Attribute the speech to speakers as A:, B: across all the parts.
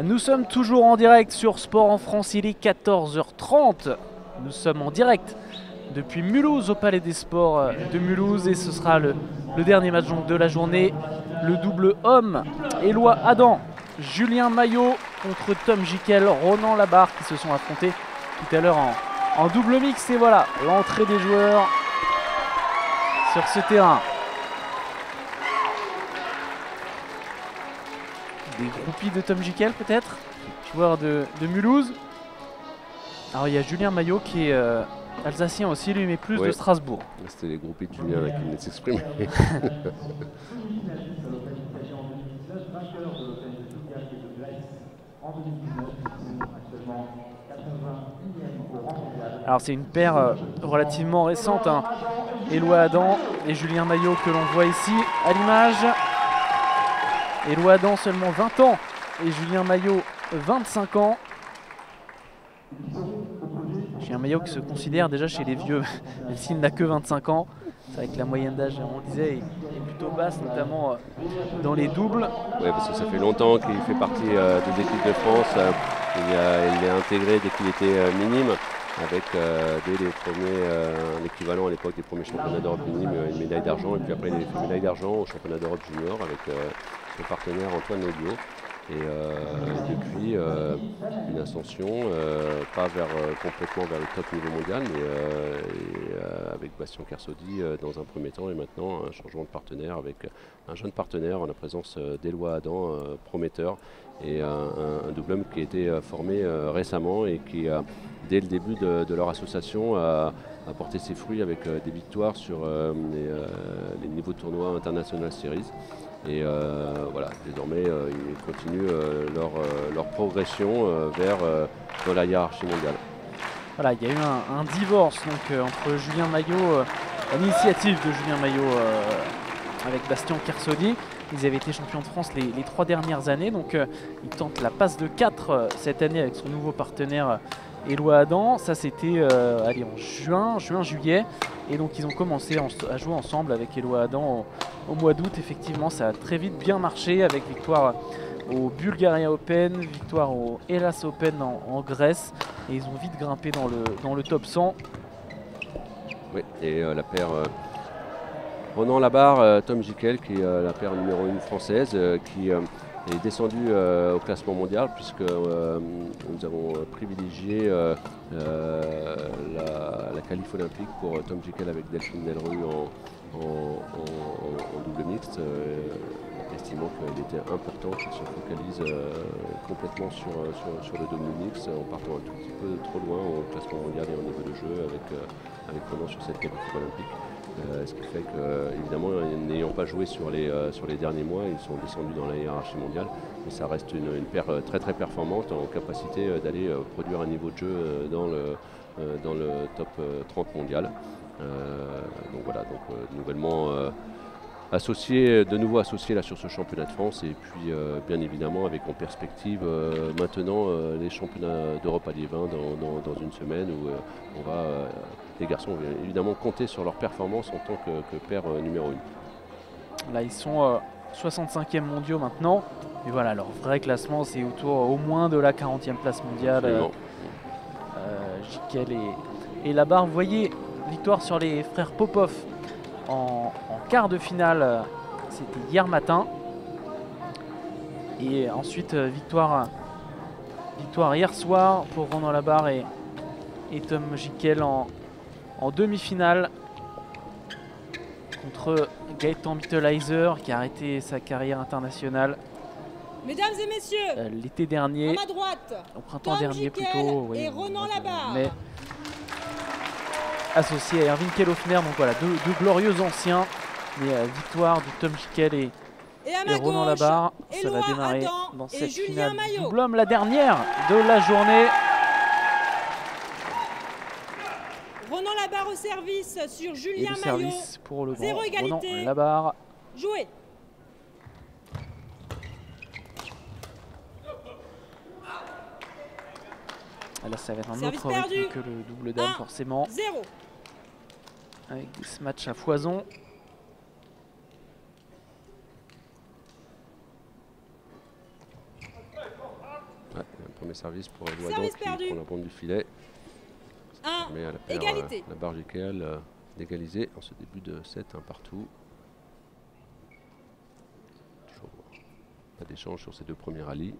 A: Nous sommes toujours en direct sur Sport en France, il est 14h30. Nous sommes en direct depuis Mulhouse au Palais des Sports de Mulhouse et ce sera le dernier match donc, de la journée. Le double homme, Éloi Adam, Julien Maillot contre Tom Jikel, Ronan Labarre qui se sont affrontés tout à l'heure en double mix. Et voilà l'entrée des joueurs sur ce terrain. Des groupies de Tom Jikel peut-être, joueur de Mulhouse. Alors il y a Julien Maillot qui est alsacien aussi, lui mais plus de Strasbourg.
B: C'était les groupies de Julien qui venaient de s'exprimer.
A: Alors c'est une paire relativement récente, hein. Éloi Adam et Julien Maillot que l'on voit ici à l'image. Éloi Adam seulement 20 ans et Julien Maillot 25 ans. Julien Maillot qui se considère déjà chez les vieux, même s'il n'a que 25 ans. C'est vrai que la moyenne d'âge, on le disait, est plutôt basse, notamment dans les doubles.
B: Oui, parce que ça fait longtemps qu'il fait partie des équipes de France. Il est intégré dès qu'il était minime, avec dès les premiers, l'équivalent à l'époque des premiers championnats d'Europe minime, une médaille d'argent. Et puis après, il a fait médaille d'argent au championnat d'Europe junior avec son partenaire Antoine Audio. Et depuis, une ascension, pas complètement vers le top niveau mondial, mais avec Bastien Kersaudy dans un premier temps, et maintenant un changement de partenaire avec un jeune partenaire en la présence d'Éloi Adam, prometteur, et un double homme qui a été formé récemment et qui, dès le début de leur association, a porté ses fruits avec des victoires sur les niveaux de tournois International Series. Et voilà, désormais ils continuent leur progression vers dans la hiérarchie mondiale.
A: Voilà, il y a eu un divorce donc, entre Julien Maillot, l'initiative de Julien Maillot avec Bastien Kersaudy. Ils avaient été champions de France les 3 dernières années, donc ils tentent la passe de 4 cette année avec son nouveau partenaire Éloi Adam. Ça c'était en juillet. Et donc ils ont commencé à jouer ensemble avec Éloi Adam au mois d'août. Effectivement, ça a très vite bien marché avec victoire au Bulgaria Open, victoire au Hellas Open en Grèce. Et ils ont vite grimpé dans le top 100.
B: Oui, et la paire Ronan Labarre, Tom Jikel, qui est la paire numéro 1 française, qui est descendue au classement mondial, puisque nous avons privilégié la qualif olympique pour Tom Jikel avec Delphine Delru en double mixte, estimant qu'il était important qu'il se focalise complètement sur le double mixte, en partant un tout petit peu trop loin au classement mondial et au niveau de jeu avec Ronan sur cette qualif olympique. Ce qui fait que, évidemment, n'ayant pas joué sur les derniers mois, ils sont descendus dans la hiérarchie mondiale. Mais ça reste une paire très très performante, en capacité d'aller produire un niveau de jeu dans le top 30 mondial. Donc voilà, nouvellement de nouveau associé là sur ce championnat de France, et puis bien évidemment avec en perspective maintenant les championnats d'Europe à Liévin dans une semaine, où on va les garçons vont évidemment compter sur leur performance en tant que paire numéro 1.
A: Là ils sont 65e mondiaux maintenant, et voilà, leur vrai classement c'est autour au moins de la 40e place mondiale. Jikel et Labarre. Vous voyez, victoire sur les frères Popov en quart de finale, c'était hier matin. Et ensuite victoire hier soir pour Ronan Labarre et Tom Jikel en demi-finale contre Gaëtan Mittelheiser, qui a arrêté sa carrière internationale.
C: Mesdames et messieurs,
A: l'été dernier,
C: à ma droite,
A: au printemps
C: Tom
A: dernier
C: Jikel
A: plutôt,
C: et Ronan Labarre.
A: Mais associé à Erwin Kellhoffner, donc voilà, deux glorieux anciens. Mais victoire de Tom Jikel et Ronan Labarre. Ça va démarrer dans cette finale du double homme, la dernière de la journée.
C: Ronan Labarre au service sur Julien
A: Maillot.
C: Maillot.
A: Service pour le
C: Zéro
A: grand
C: égalité.
A: Ronan Labarre.
C: Joué.
A: Là, ça va être un
C: Service
A: autre
C: perdu.
A: rythme que le double dame, forcément.
C: 0.
A: Avec ce match à foison.
B: Premier service pour Eloi Adam
C: Service
B: qui
C: perdu.
B: prend la bande du filet. Ça
C: 1,
B: permet à la paire,
C: égalité.
B: la barre GKL d'égaliser en ce début de set, un partout. Toujours pas d'échange sur ces deux premiers rallyes.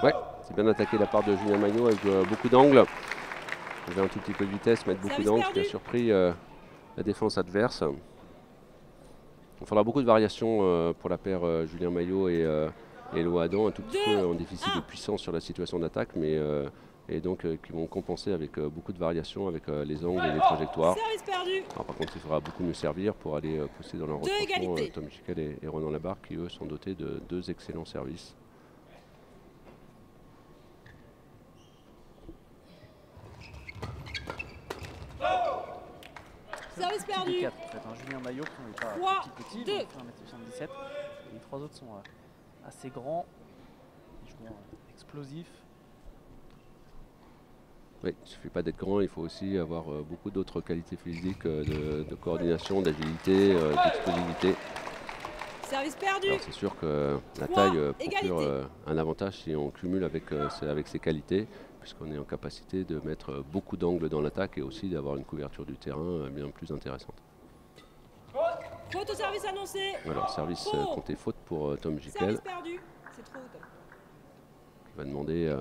B: Ouais, c'est bien attaqué la part de Julien Maillot avec beaucoup d'angles. Il avait un tout petit peu de vitesse, mettre beaucoup
C: Service
B: d'angles, ce qui a
C: perdu.
B: surpris la défense adverse. Il faudra beaucoup de variations pour la paire Julien Maillot et Eloi Adam, un tout petit
C: 2,
B: peu en déficit de
C: 1.
B: puissance sur la situation d'attaque, mais et donc qui vont compenser avec beaucoup de variations avec les angles et les trajectoires.
C: Service perdu.
B: Alors, par contre, il faudra beaucoup mieux servir pour aller pousser dans leur
C: Deux
B: retranchement
C: égalités.
B: Tom Jikel et Ronan Labarre qui eux sont dotés de deux excellents services.
C: Service
A: Petit
C: perdu.
A: des quatre, en fait, hein. Julien Maillot qui n'est pas
C: 3,
A: petit,
C: 2.
A: il fait 1m77. Et les trois autres sont assez grands, des joueurs explosifs.
B: Oui, il ne suffit pas d'être grand, il faut aussi avoir beaucoup d'autres qualités physiques, de coordination, d'agilité, d'explosivité.
C: Service perdu.
B: Alors c'est sûr que la
C: 3,
B: taille procure
C: égalité.
B: un avantage si on cumule avec ses qualités, puisqu'on est en capacité de mettre beaucoup d'angles dans l'attaque et aussi d'avoir une couverture du terrain bien plus intéressante.
C: Faute au service annoncé.
B: Alors service
C: Trop.
B: compté faute pour Tom Jikel,
C: Service perdu. C'est trop haut, Tom.
B: qui va demander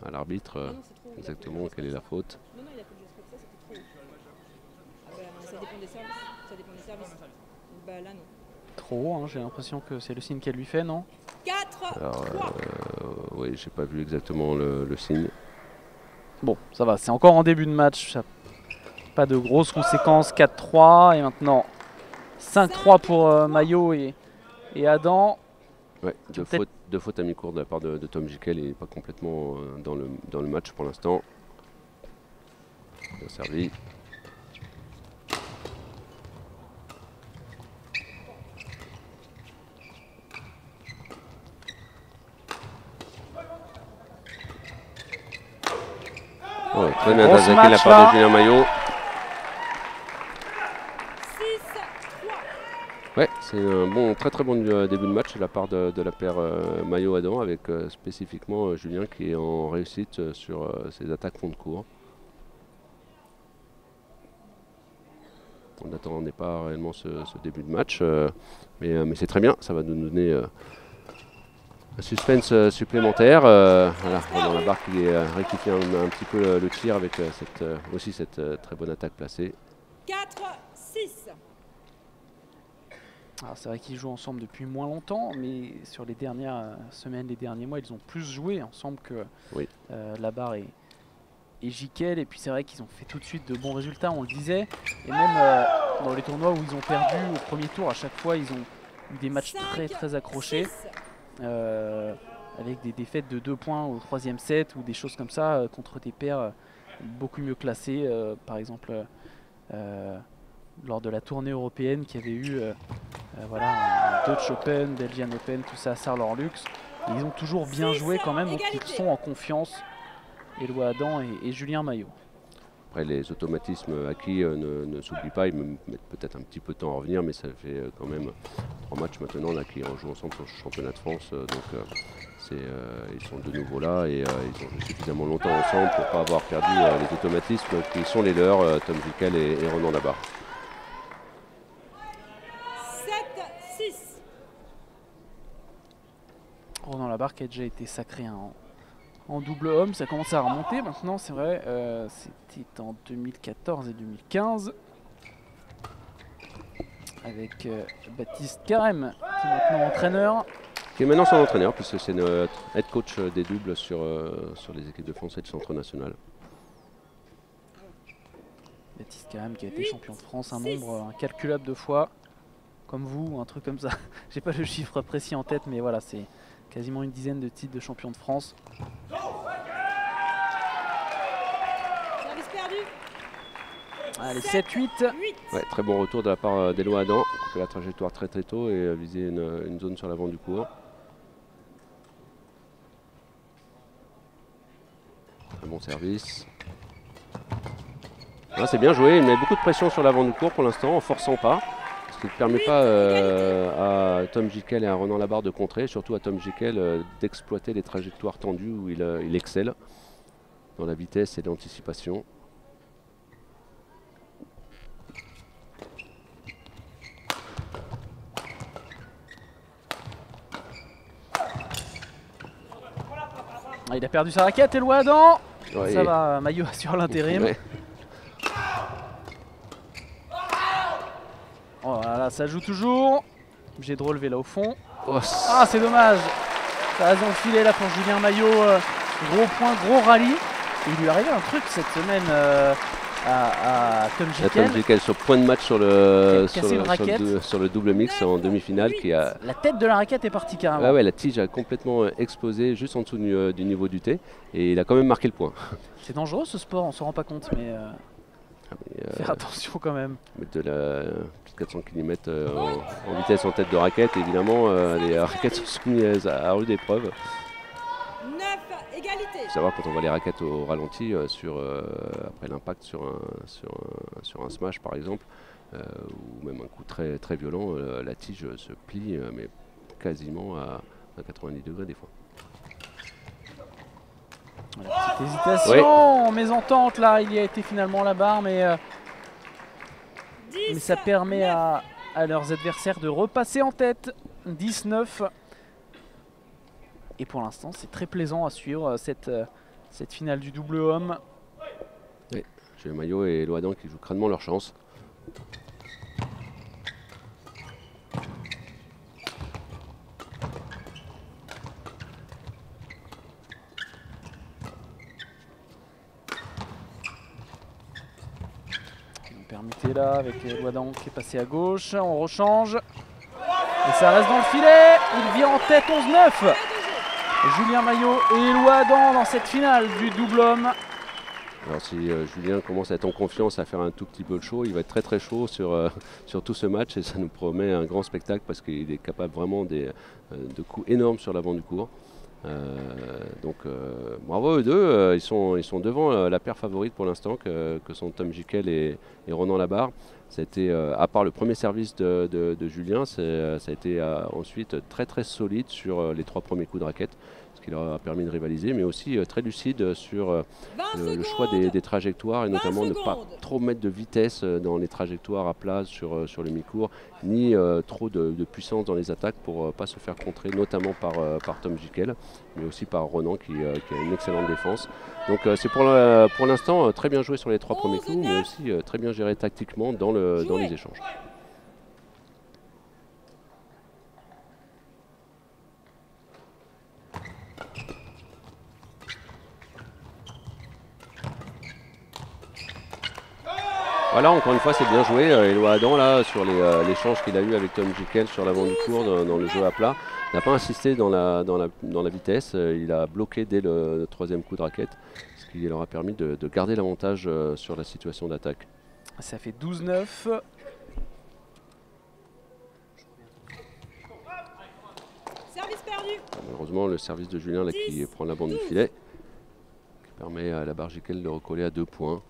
B: à l'arbitre
C: Ah non, c'est trop haut.
B: exactement quelle est la faute.
C: Non, non, il a fait juste ça, c'était trop haut. Ah bah, ça dépend des services. Ça dépend des services. Bah là, non.
A: Trop haut, hein, j'ai l'impression que c'est le signe qu'elle lui fait, non?
C: 4,
B: Alors
C: 3.
B: oui, j'ai pas vu exactement le signe.
A: Bon, ça va, c'est encore en début de match, ça- pas de grosses conséquences. 4-3 et maintenant 5-3 pour Maillot et Adam.
B: Ouais, deux fautes à mi-cours de la part de Tom Jikel, il n'est pas complètement dans le match pour l'instant. Bien servi. Oh, très bien
A: Grosse
B: attaqué la
A: match,
B: part
A: là.
B: de Julien Maillot.
C: 6, 3.
B: Ouais, c'est un bon, très bon début de match de la part de la paire Maillot-Adam avec spécifiquement Julien qui est en réussite sur ses attaques fond de cours. On n'attendait pas réellement ce début de match, mais c'est très bien, ça va nous donner un suspense supplémentaire. Voilà, Ronan Labarre qui rectifie un petit peu le tir avec cette très bonne attaque placée.
C: 4, 6.
A: Alors, c'est vrai qu'ils jouent ensemble depuis moins longtemps, mais sur les dernières semaines, les derniers mois, ils ont plus joué ensemble que
B: Oui.
A: Labarre et Jikel. Et puis c'est vrai qu'ils ont fait tout de suite de bons résultats, on le disait. Et même dans les tournois où ils ont perdu au premier tour, à chaque fois, ils ont eu des matchs
C: 5,
A: très accrochés.
C: 6.
A: Avec des défaites de 2 points au troisième set ou des choses comme ça contre des paires beaucoup mieux classées. Par exemple, lors de la tournée européenne qui avait eu voilà, Dutch Open, Belgian Open, tout ça à Sarlor-Lux. Ils ont toujours bien
C: 6,
A: joué quand même, donc ils
C: égalité.
A: sont en confiance. Eloi Adam et Julien Maillot.
B: Après, les automatismes acquis ne s'oublient pas, ils me mettent peut-être un petit peu de temps à revenir, mais ça fait quand même 3 matchs maintenant là qu'ils rejouent ensemble sur le championnat de France. Ils sont de nouveau là et ils ont joué suffisamment longtemps ensemble pour ne pas avoir perdu les automatismes qui sont les leurs, Tom Jikel et Ronan Labarre.
C: 7, 6.
A: Ronan Labarre qui a déjà été sacré en double homme, ça commence à remonter maintenant, c'est vrai. C'était en 2014 et 2015 avec Baptiste Carême qui est maintenant entraîneur.
B: Qui est maintenant son entraîneur, puisque c'est notre head coach des doubles sur les équipes de France et de centre national.
A: Baptiste Carême qui a été
C: 8,
A: champion de France un
C: 6.
A: nombre incalculable de fois, comme vous, un truc comme ça. J'ai pas le chiffre précis en tête, mais voilà, c'est quasiment une dizaine de titres de champion de France.
C: Service perdu.
A: Allez,
C: 7,
A: 7-8.
C: 8.
B: Ouais, très bon retour de la part d'Eloi Adam, couper la trajectoire très tôt et viser une zone sur l'avant du court. Un bon service. Ah, c'est bien joué, il met beaucoup de pression sur l'avant du court pour l'instant en forçant pas. Ce qui ne permet pas à Tom Jikel et à Ronan Labarre de contrer, surtout à Tom Jikel d'exploiter les trajectoires tendues où il excelle dans la vitesse et l'anticipation.
A: Il a perdu sa raquette, Eloi Adam.
B: Ouais,
A: Ça va, Maillot assure l'intérim.
B: Ouais.
A: Oh là là, ça joue toujours. J'ai de relever là au fond.
B: Oh,
A: Ah, c'est dommage. Ça reste dans le filet là pour Julien Maillot. Gros point, gros rallye. Et il lui est arrivé un truc cette semaine à Tom Jikel.
B: Tom Jikel sur point de match sur le double mix en demi-finale qui a...
A: La tête de la raquette est partie carrément.
B: Ah ouais, la tige a complètement explosé juste en dessous du niveau du thé et il a quand même marqué le point.
A: C'est dangereux ce sport, on s'en rend pas compte, mais faire attention quand même.
B: De la plus de 400 km en vitesse en tête de raquette, évidemment, les raquettes sont soumises à rude épreuve.
C: 9, égalité.
B: Il faut savoir quand on voit les raquettes au ralenti après l'impact sur un smash par exemple, ou même un coup très, très violent, la tige se plie mais quasiment à 90 degrés des fois.
A: La petite hésitation, oui. Mésentente là, il y a été finalement la barre, mais ça permet à leurs adversaires de repasser en tête. 19. Et pour l'instant, c'est très plaisant à suivre cette finale du double homme.
B: Oui, Julien Maillot et Eloi Adam qui jouent crânement leur chance.
A: Vous me permettez là, avec Eloi Adam qui est passé à gauche, on rechange. Et ça reste dans le filet, il vient en tête 11-9. Julien Maillot et Eloi Adam dans cette finale du double homme.
B: Alors si Julien commence à être en confiance, à faire un tout petit peu de chaud, il va être très très chaud sur tout ce match et ça nous promet un grand spectacle parce qu'il est capable vraiment de coups énormes sur l'avant du court. Donc bravo eux deux, ils sont devant la paire favorite pour l'instant que sont Tom Jikel et Ronan Labarre. Ça a été, à part le premier service de Julien, ça a été ensuite très très solide sur les 3 premiers coups de raquette, ce qui leur a permis de rivaliser, mais aussi très lucide sur le choix des trajectoires et notamment ne pas trop mettre de vitesse dans les trajectoires à plat sur le mi-court, ni trop de puissance dans les attaques pour ne pas se faire contrer, notamment par Tom Jikel, mais aussi par Ronan qui a une excellente défense. Donc c'est pour l'instant très bien joué sur les 3 premiers coups, mais aussi très bien géré tactiquement dans les échanges. Voilà, encore une fois, c'est bien joué. Eloi Adam, là, sur l'échange qu'il a eu avec Tom Jikel sur l'avant du court dans le jeu à plat, n'a pas insisté dans la vitesse. Il a bloqué dès le 3e coup de raquette, ce qui leur a permis de garder l'avantage sur la situation d'attaque.
A: Ça fait 12-9.
C: Service perdu.
B: Malheureusement, le service de Julien là, qui prend la bande du filet, qui permet à Labarre Jikel de recoller à 2 points.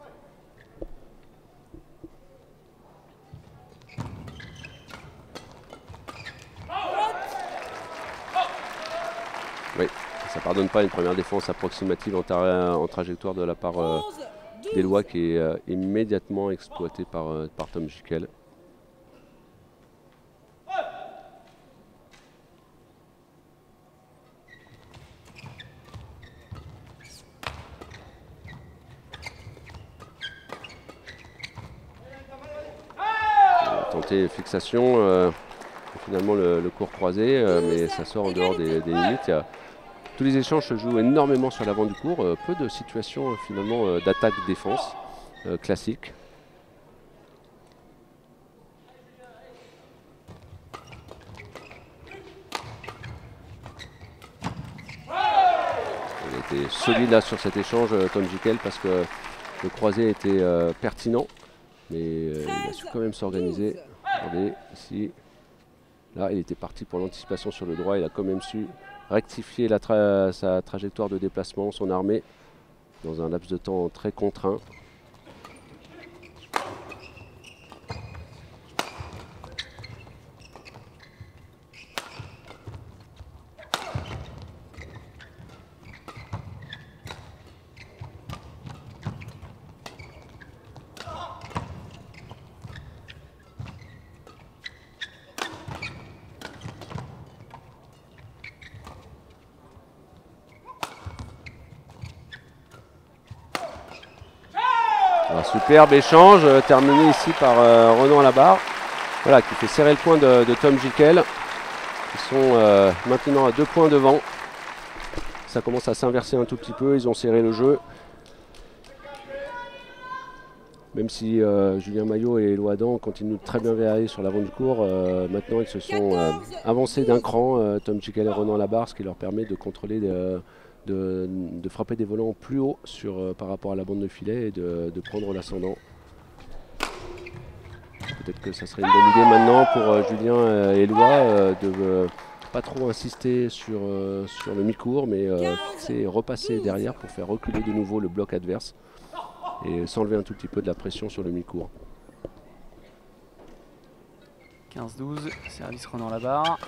B: Oui, ça ne pardonne pas une première défense approximative en trajectoire de la part d'Eloi qui est immédiatement exploité par Tom Jikel. Tenter fixation, finalement le court croisé, mais ça sort en dehors des limites. Tous les échanges se jouent énormément sur l'avant du court, peu de situations finalement d'attaque-défense classique. Il a été solide là sur cet échange Tom Jikel parce que le croisé était pertinent, mais il a su quand même s'organiser. Regardez ici, là il était parti pour l'anticipation sur le droit, il a quand même su rectifier sa trajectoire de déplacement, son armée, dans un laps de temps très contraint. Un superbe échange terminé ici par Renan à la barre. Voilà, qui fait serrer le point de Tom Jikel. Ils sont maintenant à 2 points devant. Ça commence à s'inverser un tout petit peu. Ils ont serré le jeu. Même si Julien Maillot et Éloi Adam continuent de très bien verrer sur l'avant du cours, maintenant ils se sont avancés d'un cran, Tom Jikel et Renan à la barre, ce qui leur permet de contrôler, de frapper des volants plus haut par rapport à la bande de filet et de prendre l'ascendant. Peut-être que ça serait une bonne idée maintenant pour Julien et Éloi de pas trop insister sur le mi-court, mais fixer et repasser derrière pour faire reculer de nouveau le bloc adverse et s'enlever un tout petit peu de la pression sur le mi-court.
A: 15-12, service Renan la barre.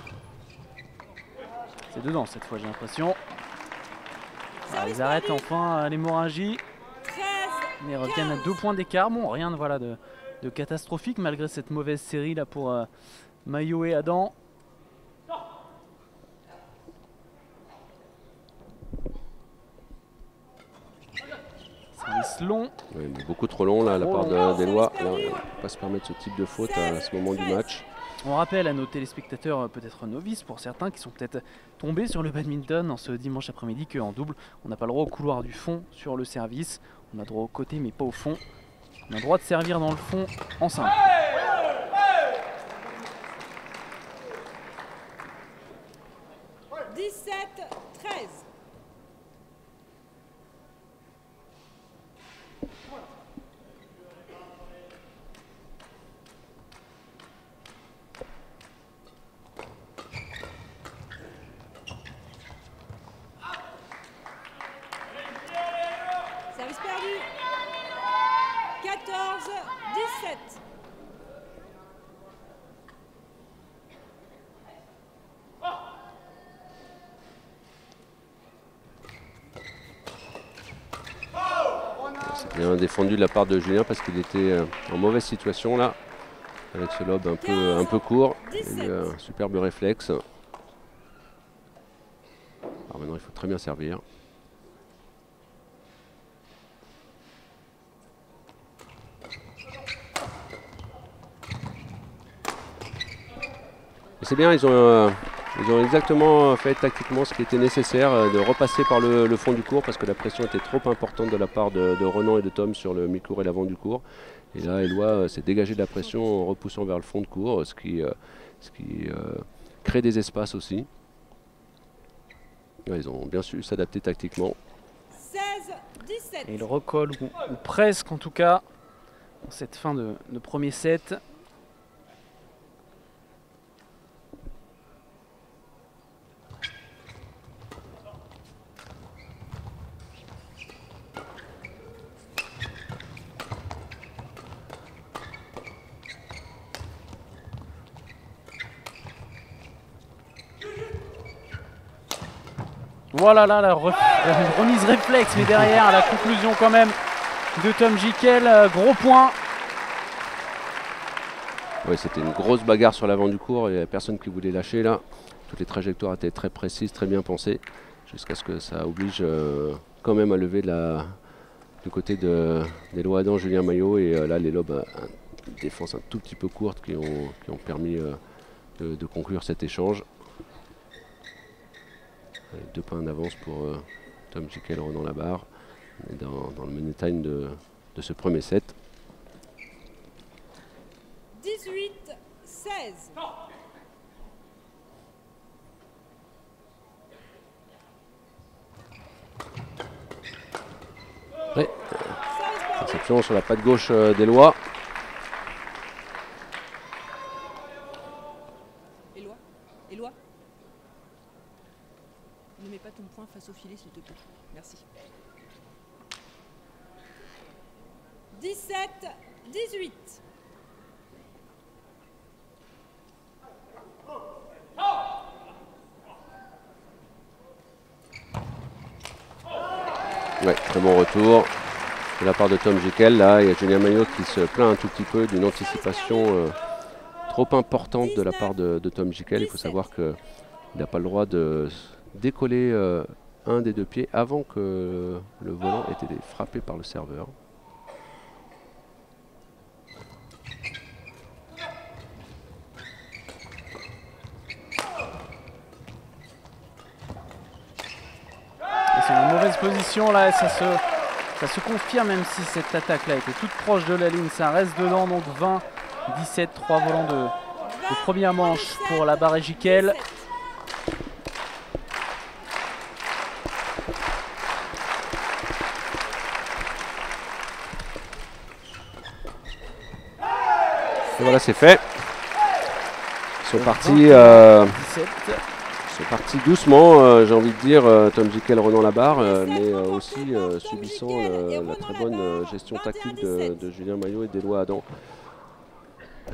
A: C'est dedans cette fois, j'ai l'impression. Ils arrêtent enfin l'hémorragie. Mais reviennent à 2 points d'écart. Bon, rien voilà, de catastrophique malgré cette mauvaise série là pour Maillot et Adam. Service long.
B: Oui, mais beaucoup trop long là, à la part d'Éloi. On ne peut pas se permettre ce type de faute à ce moment du match.
A: On rappelle à nos téléspectateurs, peut-être novices pour certains, qui sont peut-être tombés sur le badminton en ce dimanche après-midi, qu'en double, on n'a pas le droit au couloir du fond sur le service. On a droit au côté mais pas au fond. On a le droit de servir dans le fond en simple.
C: Service perdu. 14-17.
B: C'est bien défendu de la part de Julien parce qu'il était en mauvaise situation là, avec ce lob un peu court. Il a eu un superbe réflexe. Alors maintenant il faut très bien servir. C'est bien, ils ont exactement fait tactiquement ce qui était nécessaire, de repasser par le fond du court parce que la pression était trop importante de la part de Renan et de Tom sur le mi-court et l'avant du court. Et là, Éloi s'est dégagé de la pression en repoussant vers le fond de court, ce qui crée des espaces aussi. Ouais, ils ont bien su s'adapter tactiquement.
C: 16-17.
A: Et il recolle, ou presque en tout cas, dans cette fin de premier set. Voilà là, la remise réflexe, mais derrière la conclusion quand même de Tom Jikel, gros point.
B: Oui, c'était une grosse bagarre sur l'avant du court, il n'y avait personne qui voulait lâcher là. Toutes les trajectoires étaient très précises, très bien pensées, jusqu'à ce que ça oblige quand même à lever du côté d'Éloi Adam, Julien Maillot, et là les lobes à une défense un tout petit peu courte qui ont permis de conclure cet échange. 2 points d'avance pour Tom Jikel, Renan la barre. On est dans le money time de ce premier set.
C: 18-16.
B: Ouais. Réception sur la patte gauche d'Éloi.
C: Éloi. Ne mets pas ton poing face au filet, s'il te plaît. Merci. 17-18.
B: Ouais, très bon retour de la part de Tom Jikel. Là, il y a Julien Maillot qui se plaint un tout petit peu d'une anticipation trop importante de la part de Tom Jikel. Il faut savoir qu'il n'a pas le droit de décoller un des 2 pieds avant que le volant ait été frappé par le serveur.
A: mauvaise position là, ça se confirme même si cette attaque là était toute proche de la ligne. Ça reste dedans, donc 20-17, 3 volants de première manche pour la barre et Jiquel.
B: Et voilà, c'est fait. Ils sont partis doucement, j'ai envie de dire, Tom Jiquel, Ronan Labarre, mais aussi subissant la très bonne gestion tactique de Julien Maillot et d'Éloi Adam.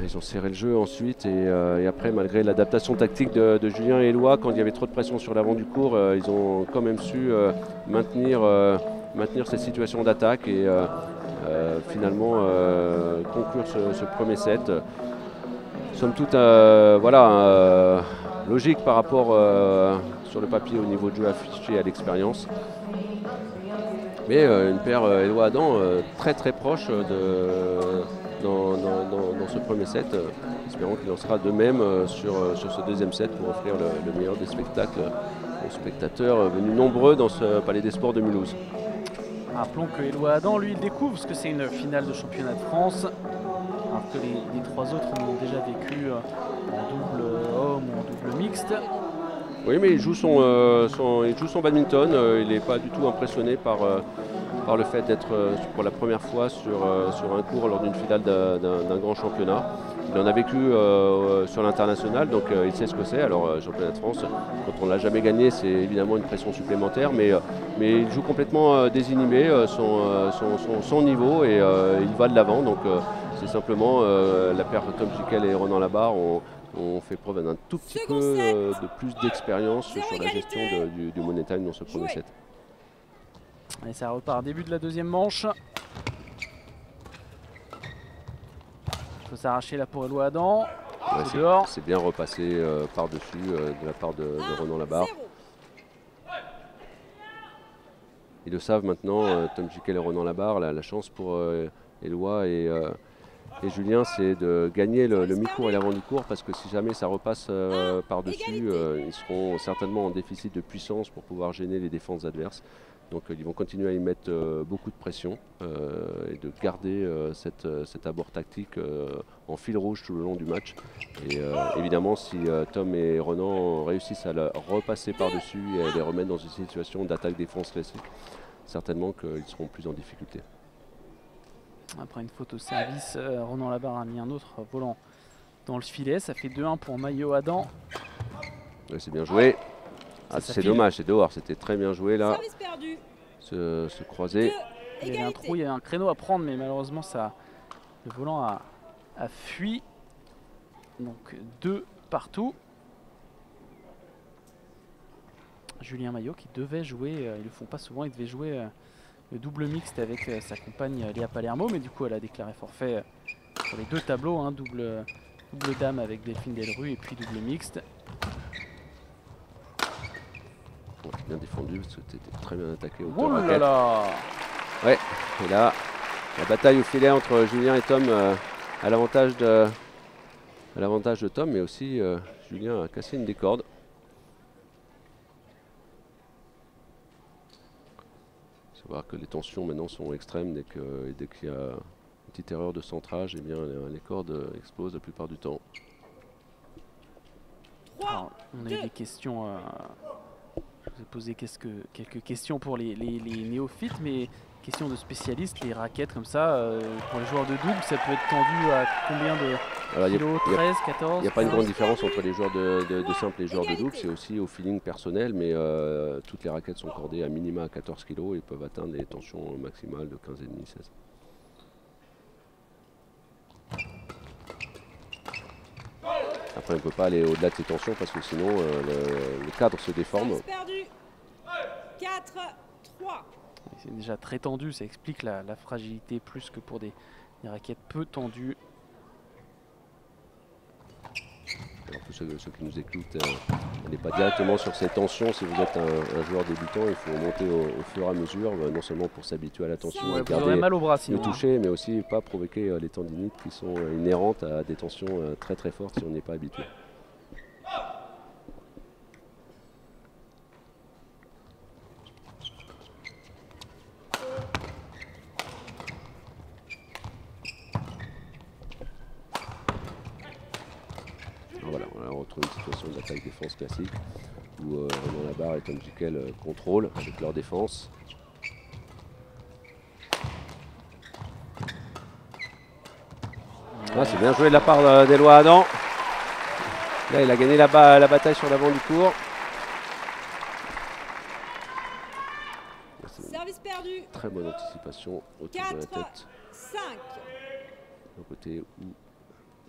B: Ils ont serré le jeu ensuite et après, malgré l'adaptation tactique de Julien et Éloi, quand il y avait trop de pression sur l'avant du court, ils ont quand même su maintenir cette situation d'attaque et finalement conclure ce premier set. Somme toute, voilà, logique par rapport sur le papier au niveau de jeu affiché à l'expérience. Mais une paire Éloi Adam très très proche dans ce premier set. Espérons qu'il en sera de même sur ce deuxième set pour offrir le meilleur des spectacles aux spectateurs venus nombreux dans ce Palais des Sports de Mulhouse.
A: Rappelons que Éloi Adam, lui, il découvre ce que c'est une finale de championnat de France, alors que les trois autres l'ont déjà vécu en double homme ou en double mixte.
B: Oui, mais il joue son badminton, il n'est pas du tout impressionné par le fait d'être pour la première fois sur un court lors d'une finale d'un grand championnat. Il en a vécu sur l'international, donc il sait ce que c'est. Alors, championnat de France, quand on ne l'a jamais gagné, c'est évidemment une pression supplémentaire, mais il joue complètement désinhibé son niveau et il va de l'avant. Donc, c'est simplement la paire Tom Jiquel et Ronan Labarre ont fait preuve d'un tout petit peu de plus d'expérience sur la gestion du money time dans ce premier set.
A: Et ça repart début de la deuxième manche. Il faut s'arracher là pour Éloi Adam.
B: Ouais, c'est bien repassé par-dessus de la part de Ronan Labarre. Ils le savent maintenant, Tom Jiquel et Ronan Labarre, la chance pour Éloi et Julien, c'est de gagner le mi-court et l'avant du court, parce que si jamais ça repasse par-dessus, ils seront certainement en déficit de puissance pour pouvoir gêner les défenses adverses. Donc ils vont continuer à y mettre beaucoup de pression et de garder cet abord tactique en fil rouge tout le long du match. Et évidemment, si Tom et Ronan réussissent à la repasser par-dessus et à les remettre dans une situation d'attaque-défense classique, certainement qu'ils seront plus en difficulté.
A: Après une faute au service, Ronan Labarre a mis un autre volant dans le filet. Ça fait 2-1 pour Maillot Adam.
B: Ouais, c'est bien joué. Ah, c'est dommage, c'est dehors. C'était très bien joué là. Ce croisé.
A: Il y avait un trou, il y avait un créneau à prendre, mais malheureusement le volant a fui. Donc 2 partout. Julien Maillot qui devait jouer, ils ne le font pas souvent, il devait jouer le double mixte avec sa compagne Léa Palermo, mais du coup elle a déclaré forfait sur les deux tableaux, hein, double dame avec Delphine Delru et puis double mixte.
B: Bon, bien défendu, parce que c'était très bien attaqué au
A: Oh là là.
B: Ouais, et là, la bataille au filet entre Julien et Tom à l'avantage de Tom, mais aussi Julien a cassé une des cordes. Il faut voir que les tensions maintenant sont extrêmes dès qu'il y a une petite erreur de centrage, et bien les cordes explosent la plupart du temps.
A: Alors, on a eu des questions. Je vous ai posé quelques questions pour les néophytes, mais question de spécialistes, les raquettes comme ça, pour les joueurs de double, ça peut être tendu à combien de kilos, 13, 14?
B: Il n'y a pas une grande différence entre les joueurs de simple et les joueurs de double, c'est aussi au feeling personnel, mais toutes les raquettes sont cordées à minima à 14 kg et peuvent atteindre des tensions maximales de 15,5, 16. Après, on ne peut pas aller au-delà de ces tensions parce que sinon le cadre se déforme.
C: 4-3.
A: C'est déjà très tendu, ça explique la fragilité plus que pour des raquettes peu tendues.
B: Alors tous ceux qui nous écoutent, on n'est pas directement sur ces tensions. Si vous êtes un joueur débutant, il faut monter au fur et à mesure, non seulement pour s'habituer à la tension,
A: ouais, vous aurez mal au bras sinon,
B: le toucher, mais aussi pas provoquer les tendinites qui sont inhérentes à des tensions très très fortes si on n'est pas habitué. retrouve une situation d'attaque-défense classique où Renan Labarre et Tom Jikel contrôlent avec leur défense. Ah, c'est bien joué de la part d'Éloi Adam. Là, il a gagné la bataille sur l'avant du court.
C: Service perdu.
B: Très bonne anticipation autour de la tête.
C: 5.
B: Le côté où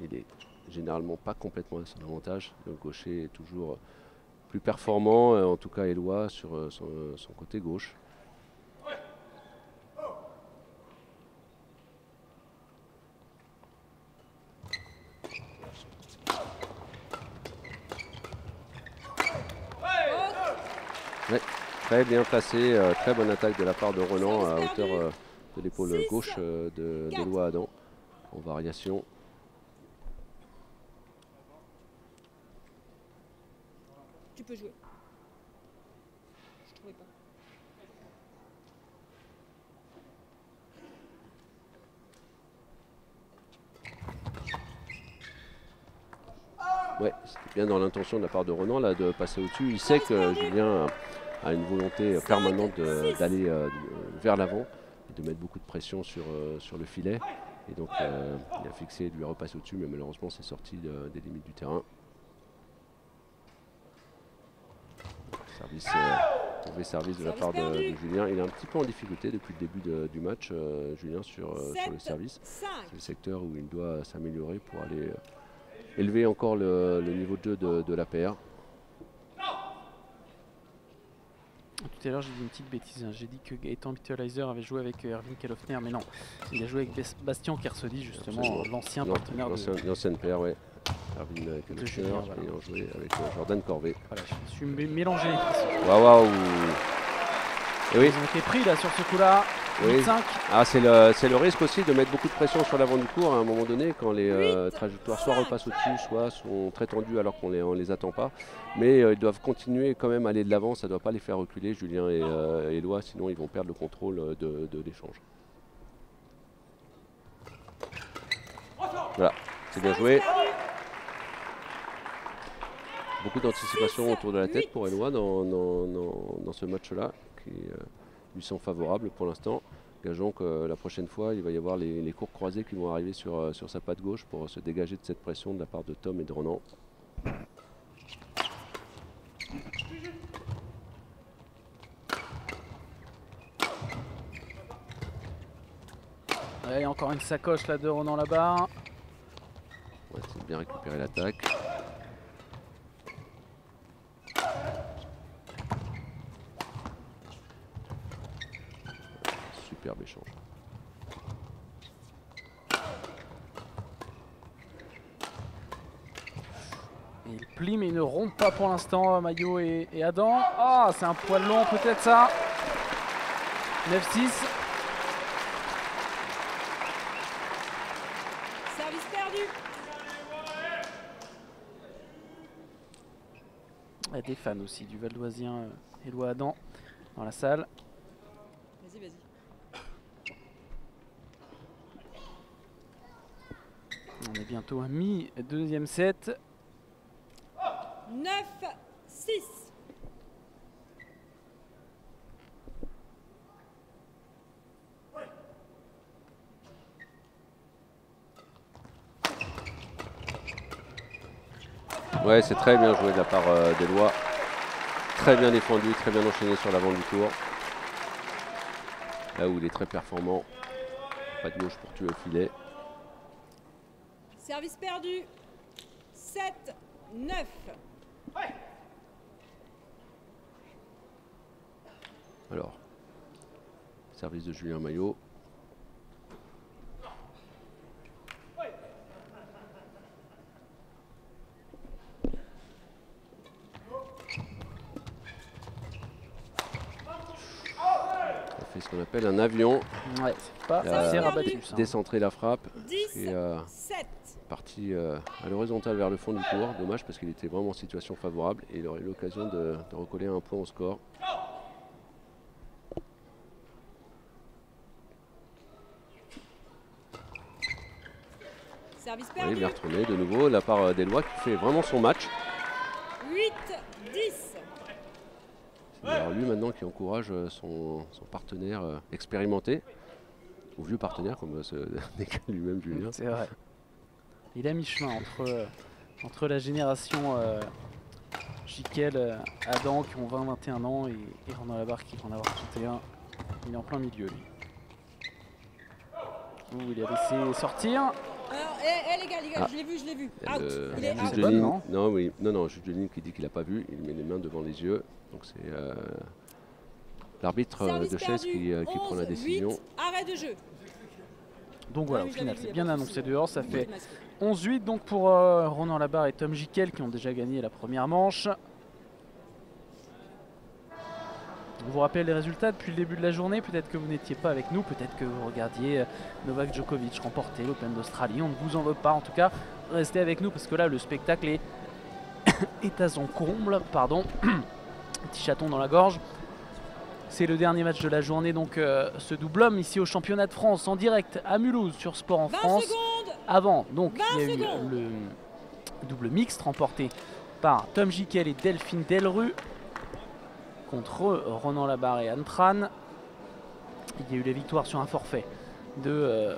B: il est généralement pas complètement à son avantage. Le gaucher est toujours plus performant, en tout cas Éloi sur son côté gauche. Ouais, très bien placé, très bonne attaque de la part de Renan à hauteur de l'épaule gauche d'Éloi Adam en variation.
C: Tu peux jouer. Je trouvais pas.
B: Ouais, c'était bien dans l'intention de la part de Renan là, de passer au-dessus. Il sait que Julien a une volonté permanente d'aller vers l'avant et de mettre beaucoup de pression sur le filet. Et donc il a fixé de lui repasser au-dessus, mais malheureusement c'est sorti des limites du terrain. Mauvais service de la part de Julien. Il est un petit peu en difficulté depuis le début du match, Julien, sur le service. C'est le secteur où il doit s'améliorer pour aller élever encore le niveau de jeu de l'APR.
A: Tout à l'heure, j'ai dit une petite bêtise. J'ai dit que Gaëtan Bitterleiser avait joué avec Erwin Kalofner, mais non. Il a joué avec Bastien Kersody, justement, l'ancien partenaire de...
B: L'ancienne paire, oui. Erwin Kalofner,
A: voilà.
B: ayant joué avec Jordan Corvée.
A: Voilà, je suis mélangé.
B: Waouh! Et oui.
A: Ils ont été pris là sur ce coup-là.
B: Oui.
A: 5.
B: Ah, c'est le risque aussi de mettre beaucoup de pression sur l'avant du court à un moment donné quand les trajectoires soit repassent au-dessus, soit sont très tendues alors qu'on les attend pas. Mais ils doivent continuer quand même à aller de l'avant, ça ne doit pas les faire reculer, Julien et Éloi, sinon ils vont perdre le contrôle de l'échange. Voilà, c'est bien joué. Beaucoup d'anticipation autour de la tête pour Éloi dans ce match-là, qui lui sont favorables pour l'instant. Gageons que la prochaine fois, il va y avoir les cours croisés qui vont arriver sur sa patte gauche pour se dégager de cette pression de la part de Tom et de Renan.
A: Ouais, encore une sacoche là de Renan Labarre.
B: Ouais, c'est bien récupérer l'attaque. Superbe échange.
A: Et il plie mais il ne rompt pas pour l'instant Maillot et Adam. Ah, c'est un poil long peut-être ça. 9-6.
C: Service perdu.
A: Il y a des fans aussi du Valdoisien Éloi Adam dans la salle.
C: Vas-y, vas-y.
A: On est bientôt à mi-deuxième set.
C: 9-6.
B: Ouais, c'est très bien joué de la part d'Éloi. Très bien défendu, très bien enchaîné sur l'avant du court. Là où il est très performant. Pas de gauche pour tuer au filet.
C: Service perdu. 7-9.
B: Alors, service de Julien Maillot. Ça fait ce qu'on appelle un avion.
A: Ouais, c'est pas assez rabattu ça.
B: Décentré la frappe.
C: 10-7.
B: Parti à l'horizontale vers le fond du court. Dommage parce qu'il était vraiment en situation favorable et il aurait eu l'occasion de recoller un point au score.
C: Service
B: Oui,
C: perdu.
B: bien retourné de nouveau de la part d'Éloi qui fait vraiment son match.
C: 10.
B: C'est d'ailleurs lui maintenant qui encourage son partenaire expérimenté, ou vieux partenaire comme se décale lui-même Julien.
A: C'est vrai. Il a mi-chemin entre la génération Jiquel, Adam qui ont 20-21 ans et Ronan Labarre qui vont en avoir 31. Il est en plein milieu lui. Ouh, il a laissé sortir.
C: Alors, les gars, je l'ai vu. Out. Il est
B: Juge
C: out.
B: de
A: bonne,
B: ligne,
A: non
B: non, juge de ligne qui dit qu'il n'a pas vu, il met les mains devant les yeux. Donc c'est l'arbitre
C: Service
B: de chaise qui
C: 11,
B: prend la décision.
C: 8, arrêt de jeu.
A: Donc voilà,
C: Oui,
A: au final,
C: j'avais
A: c'est
C: vu,
A: bien
C: il y a pas de
A: annoncé
C: souci.
A: dehors. Ça fait
C: Masque.
A: 11-8 donc pour Ronan Labarre et Tom Jiquel qui ont déjà gagné la première manche. On vous rappelle les résultats depuis le début de la journée. Peut-être que vous n'étiez pas avec nous, peut-être que vous regardiez Novak Djokovic remporter l'Open d'Australie. On ne vous en veut pas. En tout cas, restez avec nous parce que là, le spectacle est à son comble. Pardon, petit chaton dans la gorge. C'est le dernier match de la journée, donc ce double homme ici au championnat de France en direct à Mulhouse sur Sport en
C: 20
A: France.
C: secondes.
A: Avant, donc,
C: 20
A: il y a eu
C: secondes.
A: le double mixte remporté par Tom Jiquel et Delphine Delru contre Ronan Labarre et Anne Tran. Il y a eu les victoires sur un forfait de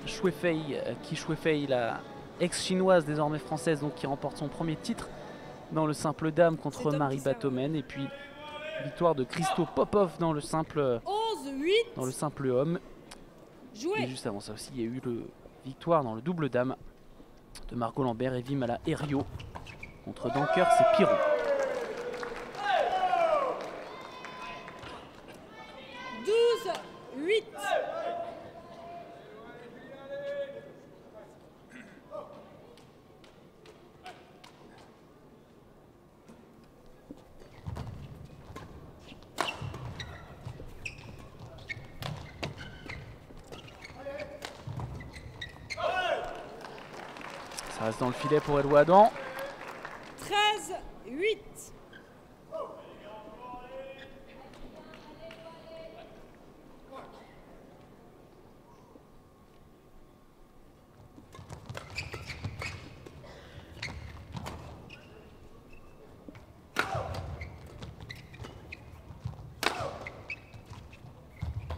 A: Qi Shuifei, la ex-chinoise désormais française, donc qui remporte son premier titre dans le simple dame contre
C: C'est Tom
A: Marie
C: qui sert.
A: Batomen, et puis victoire de Christo Popov dans le simple
C: 11-8.
A: homme. Et
C: Joué.
A: juste avant ça aussi, il y a eu le victoire dans le double dame de Margot Lambert et Vimala Herriot contre Dankers et Piron.
C: 12-8.
A: Ça reste dans le filet pour Eloi Adam.
C: 13-8.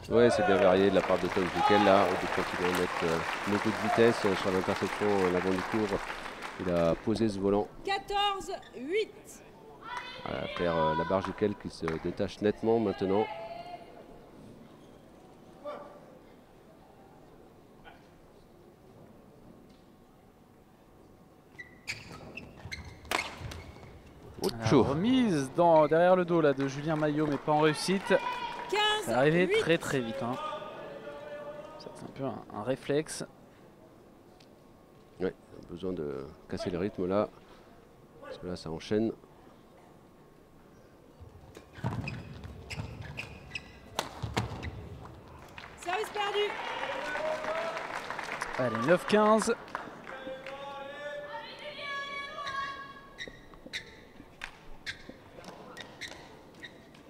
B: Ouais, c'est bien varié de la part de Tom Jiquel là, au bout de continuer à mettre beaucoup de vitesse sur l'interception à l'avant du cours. Il a posé ce volant.
C: 14-8.
B: À faire la barre Jiquel qui se détache nettement maintenant.
A: La remise derrière le dos là, de Julien Maillot, mais pas en réussite.
C: 15.
A: C'est arrivé
C: 8.
A: très très vite. Hein. C'est un peu un réflexe.
B: Ouais, besoin de casser le rythme là. Parce que là ça enchaîne.
C: Service perdu.
A: Allez, 9-15.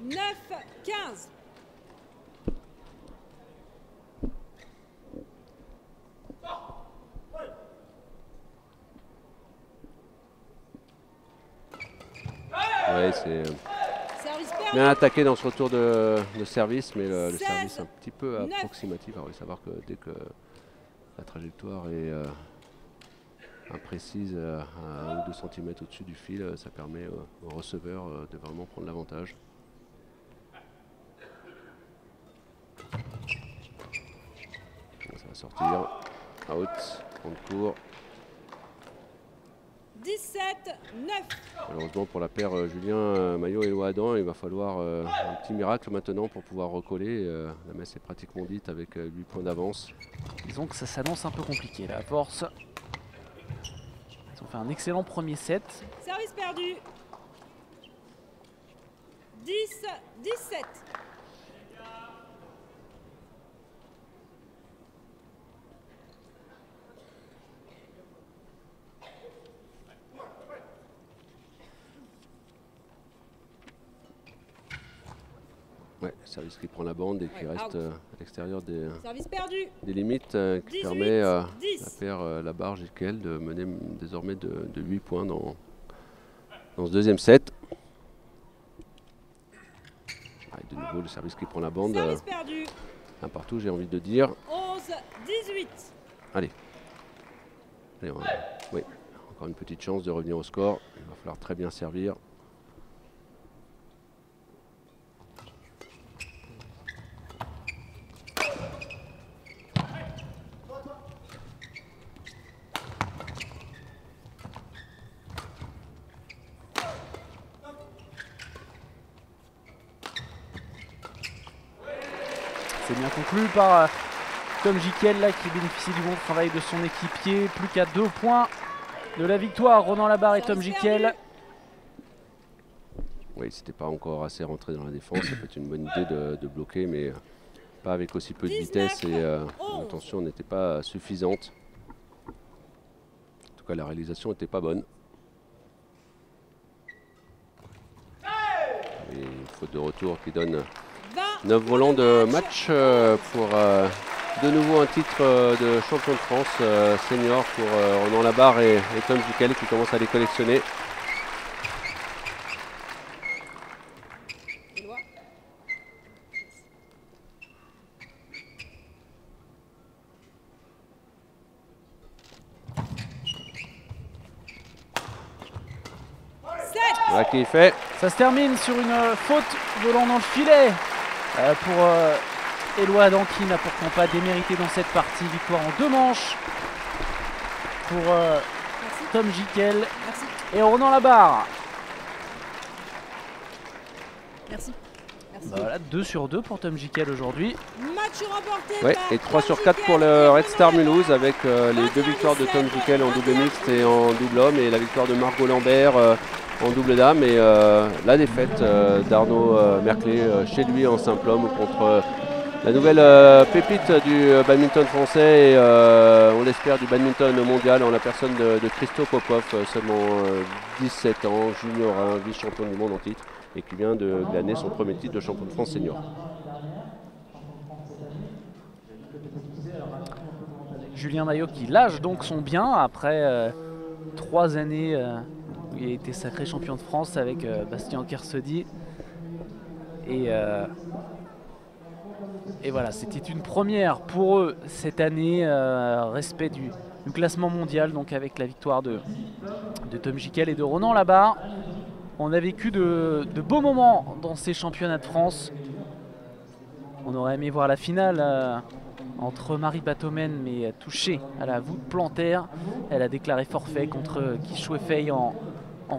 C: Neuf, 15.
B: Ouais, c'est
C: Service perdu.
B: bien attaqué dans ce retour de service, mais le
C: 16,
B: service un petit peu
C: 9.
B: approximatif. Alors, il faut savoir que dès que la trajectoire est imprécise à 1 ou 2 cm au-dessus du fil, ça permet au receveur de vraiment prendre l'avantage. Ça va sortir. Out, prendre court.
C: 17, 9.
B: Malheureusement pour la paire Julien Maillot et Eloi Adam, il va falloir un petit miracle maintenant pour pouvoir recoller. La messe est pratiquement dite avec 8 points d'avance.
A: Disons que ça s'annonce un peu compliqué là, à force. Ils ont fait un excellent premier set.
C: Service perdu. 10, 17.
B: Ouais, service qui prend la bande et qui
C: Ouais,
B: reste
C: out.
B: à l'extérieur des
C: Service perdu.
B: limites, qui
C: 18,
B: permet à
C: 10.
B: la paire Labarre Jiquel de mener désormais de 8 points dans ce deuxième set. nouveau le service qui prend la bande.
C: Service perdu.
B: Un partout, j'ai envie de dire.
C: 11-18.
B: Allez, oui, encore une petite chance de revenir au score. Il va falloir très bien servir.
A: C'est bien conclu par Tom Jiquel là, qui bénéficie du bon travail de son équipier. Plus qu'à 2 points de la victoire, Ronan Labarre et Tom Jiquel.
B: Oui, c'était pas encore assez rentré dans la défense. Ça peut être une bonne idée de bloquer, mais pas avec aussi peu de vitesse et l'intention n'était pas suffisante. En tout cas, la réalisation n'était pas bonne. Et une faute de retour qui donne 9 volants de match pour de nouveau un titre de champion de France senior pour Ronan Labarre et Tom Jiquel qui commencent à les collectionner. Voilà qui est fait.
A: Ça se termine sur une faute volant dans le filet pour Éloi Adam qui n'a pourtant pas démérité dans cette partie. Victoire en 2 manches pour Tom Jiquel et Ronan Labarre.
C: Merci.
A: Voilà, 2 sur 2 pour Tom Jiquel aujourd'hui.
C: Match remporté
B: Ouais,
C: par
B: et 3 sur
C: Tom
B: 4 pour
C: Jiquel
B: le
C: et
B: Red Star
C: Ronan Labarre.
B: Mulhouse avec les 2 victoires de Tom Jiquel en double mixte et en double homme et la victoire de Margot Lambert en double dame et la défaite d'Arnaud Merclé chez lui en simple homme contre la nouvelle pépite du badminton français et on l'espère du badminton mondial en la personne de Christo Popov, seulement 17 ans, junior 1, vice-champion du monde en titre et qui vient de glaner son premier titre de champion de France senior.
A: Julien Maillot qui lâche donc son bien après 3 années où il a été sacré champion de France avec Bastien Kersaudy. Et voilà, c'était une première pour eux cette année, respect du classement mondial, donc avec la victoire de Tom Jiquel et de Ronan Labarre. On a vécu de beaux moments dans ces championnats de France. On aurait aimé voir la finale entre Marie Batomène, mais touchée à la voûte plantaire. Elle a déclaré forfait contre Guy Chouefei en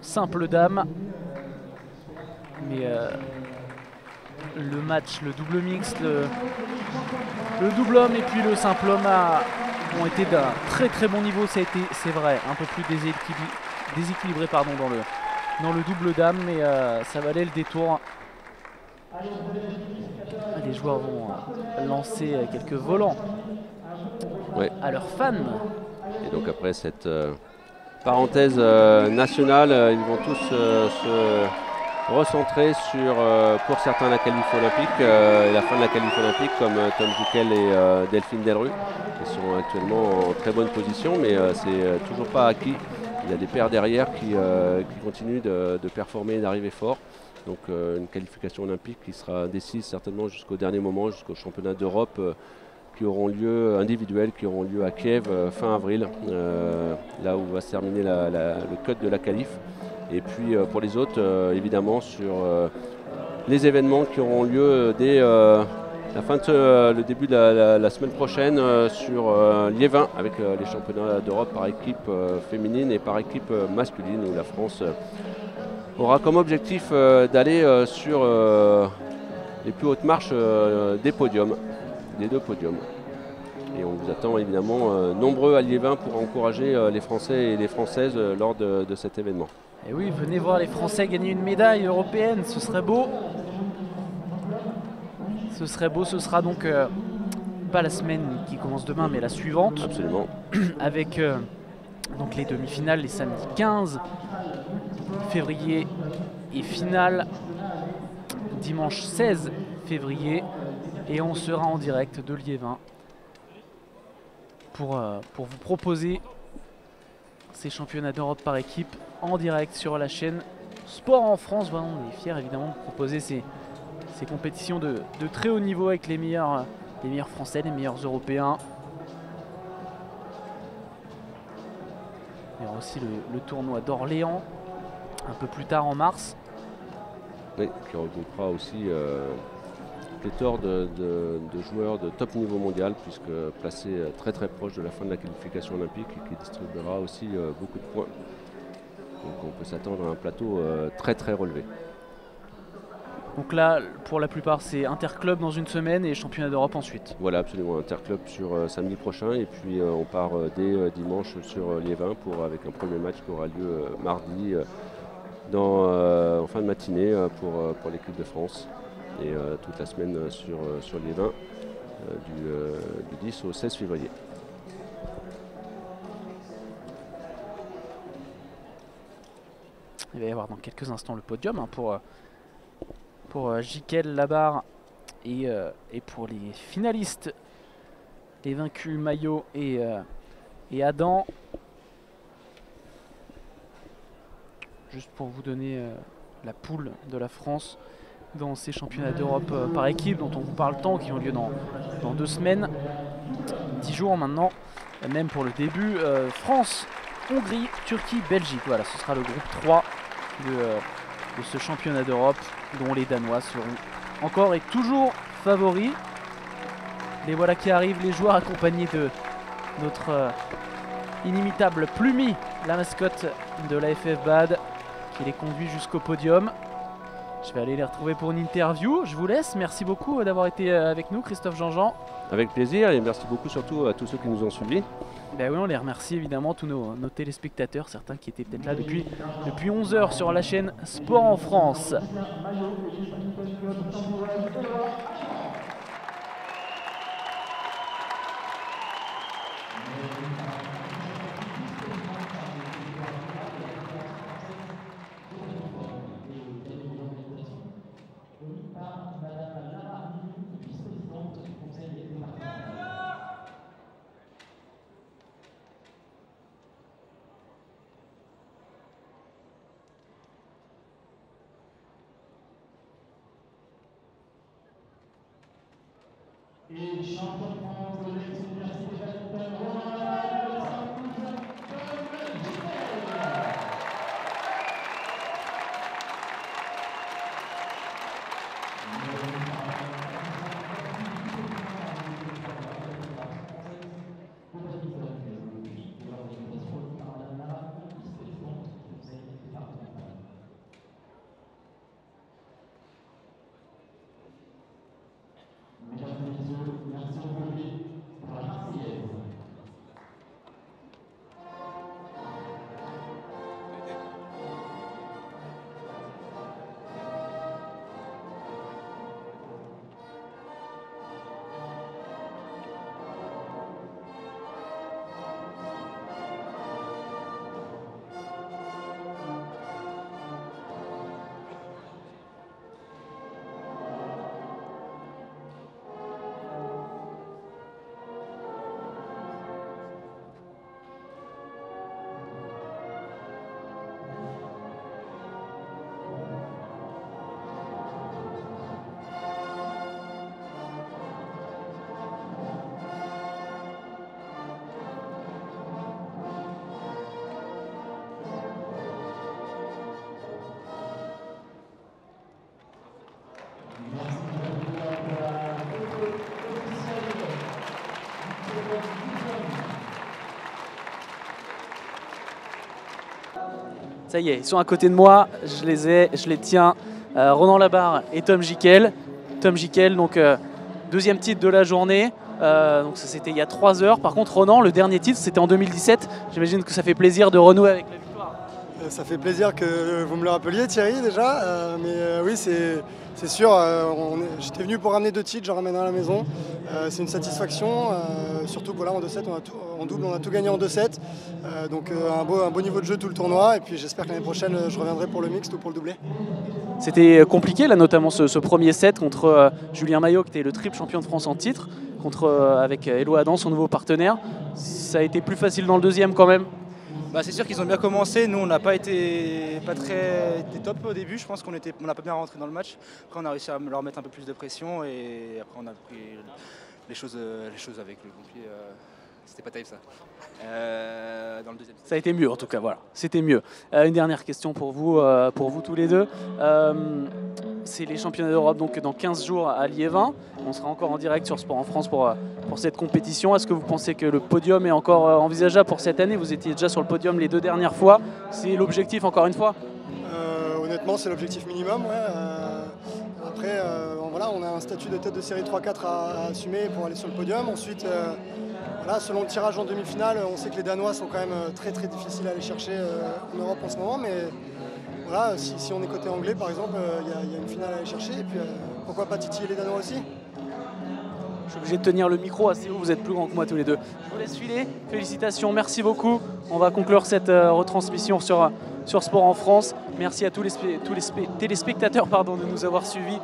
A: simple dame. Mais le match, le double mixte, le double homme et puis le simple homme ont été d'un très très bon niveau. Ça a été, c'est vrai, un peu plus déséquilibré pardon, dans le double dame, mais ça valait le détour. Les joueurs vont lancer quelques volants à leurs fans.
B: Et donc après cette parenthèse nationale, ils vont tous se recentrer sur, pour certains, la qualif olympique et la fin de la qualif olympique, comme Tom Jiquel et Delphine Delru, qui sont actuellement en très bonne position, mais c'est toujours pas acquis. Il y a des paires derrière qui continuent de performer et d'arriver fort. Donc une qualification olympique qui sera décise certainement jusqu'au dernier moment, jusqu'au championnat d'Europe qui auront lieu, individuels, qui auront lieu à Kiev fin avril, là où va se terminer le cut de la qualif. Et puis pour les autres, évidemment, sur les événements qui auront lieu dès la fin de le début de la semaine prochaine sur Liévin, avec les championnats d'Europe par équipe féminine et par équipe masculine, où la France aura comme objectif d'aller sur les plus hautes marches des podiums, des 2 podiums. Et on vous attend évidemment nombreux à Liévin pour encourager les Français et les Françaises lors de cet événement.
A: Et oui, venez voir les Français gagner une médaille européenne, ce serait beau. Ce serait beau, ce sera donc pas la semaine qui commence demain, mais la suivante.
B: Absolument.
A: Avec donc les demi-finales les samedis 15 février et finale dimanche 16 février. Et on sera en direct de Liévin pour vous proposer ces championnats d'Europe par équipe en direct sur la chaîne Sport en France. Voilà, on est fiers évidemment de proposer ces ces compétitions de très haut niveau avec les meilleurs Français, les meilleurs Européens. Il y aura aussi le tournoi d'Orléans un peu plus tard en mars.
B: Oui, qui regroupera aussi pléthore de joueurs de top niveau mondial, puisque placé très proche de la fin de la qualification olympique et qui distribuera aussi beaucoup de points. Donc on peut s'attendre à un plateau très relevé. Donc
A: là, pour la plupart, c'est interclub dans une semaine et championnat d'Europe ensuite.
B: Voilà, absolument, interclub sur samedi prochain et puis on part dès dimanche sur Liévin avec un premier match qui aura lieu mardi en fin de matinée pour l'équipe de France et toute la semaine sur Liévin du 10 au 16 février.
A: Il va y avoir dans quelques instants le podium pour Jikel Labarre et pour les finalistes, les vaincus Maillot et Adam. Juste pour vous donner la poule de la France dans ces championnats d'Europe par équipe dont on vous parle tant, qui ont lieu dans 2 semaines, 10 jours maintenant, même pour le début. France, Hongrie, Turquie, Belgique. Voilà, ce sera le groupe 3 de ce championnat d'Europe, dont les Danois seront encore et toujours favoris. Les voilà qui arrivent, les joueurs accompagnés de notre inimitable Plumi, la mascotte de la FF Bad, qui les conduit jusqu'au podium. Je vais aller les retrouver pour une interview. Je vous laisse. Merci beaucoup d'avoir été avec nous, Christophe Jean-Jean.
B: Avec plaisir et merci beaucoup surtout à tous ceux qui nous ont suivis.
A: Ben oui, on les remercie évidemment, tous nos téléspectateurs, certains qui étaient peut-être là depuis 11 heures sur la chaîne Sport en France.
D: Et champion de France de l'ex-université badminton,
A: Ça y est, ils sont à côté de moi, je les tiens. Ronan Labarre et Tom Jikel. Tom Jikel, donc deuxième titre de la journée. Donc ça c'était il y a 3 heures. Par contre Ronan, le dernier titre c'était en 2017. J'imagine que ça fait plaisir de renouer avec la victoire.
E: Ça fait plaisir que vous me le rappeliez Thierry déjà. Oui c'est sûr, j'étais venu pour ramener 2 titres, j'en ramène un à la maison. C'est une satisfaction, surtout que voilà, en 2-7, en double on a tout gagné en 2-7. Donc un beau niveau de jeu tout le tournoi et puis j'espère que l'année prochaine je reviendrai pour le mixte ou pour le doublé.
A: C'était compliqué là, notamment ce premier set contre Julien Maillot qui était le triple champion de France en titre, avec Hello Adam, son nouveau partenaire. Ça a été plus facile dans le deuxième quand même.
F: C'est sûr qu'ils ont bien commencé, nous on n'a pas été top au début, je pense qu'on n'a pas bien rentré dans le match. Après on a réussi à leur mettre un peu plus de pression et après on a pris les choses avec le bon pied. C'était pas terrible ça. Dans le deuxième.
A: Ça a été mieux en tout cas, voilà, c'était mieux. Une dernière question pour vous tous les deux. C'est les championnats d'Europe donc dans 15 jours à Liévin. On sera encore en direct sur Sport en France pour cette compétition. Est-ce que vous pensez que le podium est encore envisageable pour cette année? Vous étiez déjà sur le podium les 2 dernières fois. C'est l'objectif encore une fois?
E: Honnêtement, c'est l'objectif minimum. Ouais. Après, voilà, on a un statut de tête de série 3-4 à assumer pour aller sur le podium. Ensuite, voilà, selon le tirage en demi-finale, on sait que les Danois sont quand même très très difficiles à aller chercher en Europe en ce moment. Mais voilà, si on est côté anglais par exemple, il y a une finale à aller chercher. Et puis pourquoi pas titiller les Danois aussi?
A: Je suis obligé de tenir le micro assez haut, vous êtes plus grands que moi tous les deux. Je vous laisse filer, félicitations, merci beaucoup. On va conclure cette retransmission sur Sport en France. Merci à tous les téléspectateurs de nous avoir suivis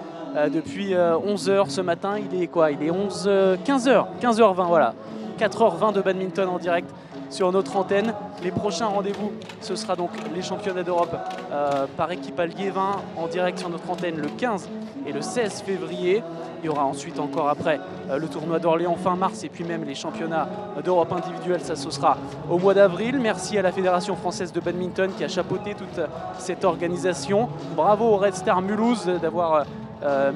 A: depuis 11h ce matin. Il est quoi? Il est 15h20, voilà. 4h20 de badminton en direct sur notre antenne. Les prochains rendez-vous, ce sera donc les championnats d'Europe par équipe à Liévin en direct sur notre antenne le 15 et le 16 février. Il y aura ensuite encore après le tournoi d'Orléans fin mars et puis même les championnats d'Europe individuels, ça ce sera au mois d'avril. Merci à la Fédération française de badminton qui a chapeauté toute cette organisation. Bravo au Red Star Mulhouse d'avoir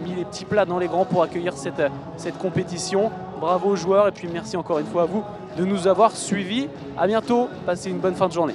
A: mis les petits plats dans les grands pour accueillir cette compétition. Bravo aux joueurs et puis merci encore une fois à vous de nous avoir suivis. À bientôt, passez une bonne fin de journée.